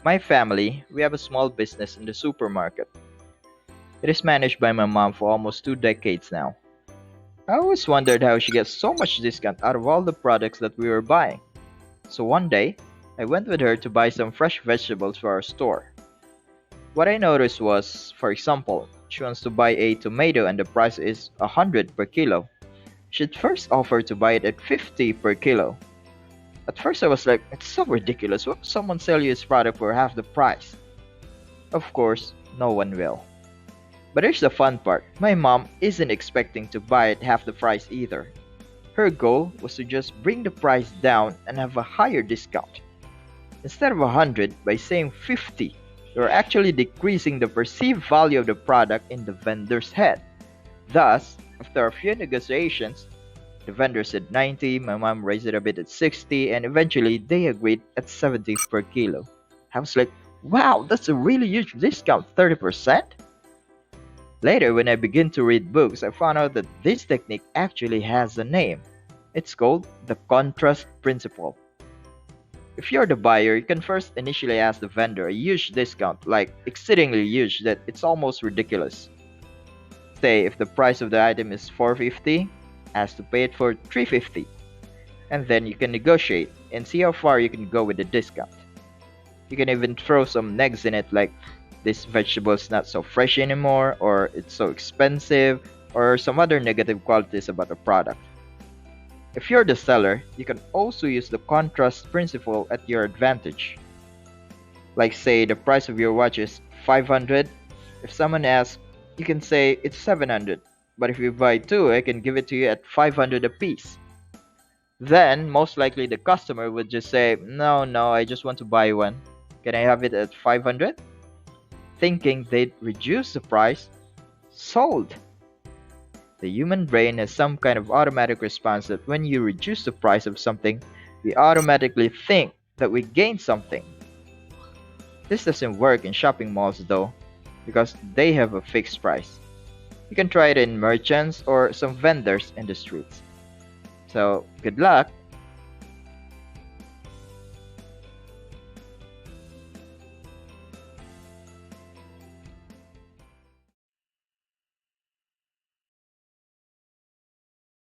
My family, we have a small business in the supermarket. It is managed by my mom for almost 2 decades now. I always wondered how she gets so much discount out of all the products that we were buying. So one day, I went with her to buy some fresh vegetables for our store. What I noticed was, for example, she wants to buy a tomato and the price is 100 per kilo. She'd first offer to buy it at 50 per kilo. At first I was like, it's so ridiculous. Why would someone sell you this product for half the price? Of course, no one will. But here's the fun part. My mom isn't expecting to buy it half the price either. Her goal was to just bring the price down and have a higher discount. Instead of 100, by saying 50, you're actually decreasing the perceived value of the product in the vendor's head. Thus, after a few negotiations, the vendor said 90, my mom raised it a bit at 60, and eventually they agreed at 70 per kilo. I was like, wow, that's a really huge discount, 30%? Later, when I began to read books, I found out that this technique actually has a name. It's called the contrast principle. If you're the buyer, you can first initially ask the vendor a huge discount, like exceedingly huge that it's almost ridiculous. Say if the price of the item is 450, ask to pay it for 350, and then you can negotiate and see how far you can go with the discount. You can even throw some negs in it like this vegetable is not so fresh anymore, or it's so expensive, or some other negative qualities about the product. If you're the seller, you can also use the contrast principle at your advantage. Like say the price of your watch is 500, if someone asks, you can say it's 700, but if you buy two, I can give it to you at 500 apiece. Then, most likely the customer would just say, no, no, I just want to buy one. Can I have it at 500? Thinking they'd reduce the price, sold. The human brain has some kind of automatic response that when you reduce the price of something, we automatically think that we gain something. This doesn't work in shopping malls though, because they have a fixed price. You can try it in merchants or some vendors in the streets. So, good luck!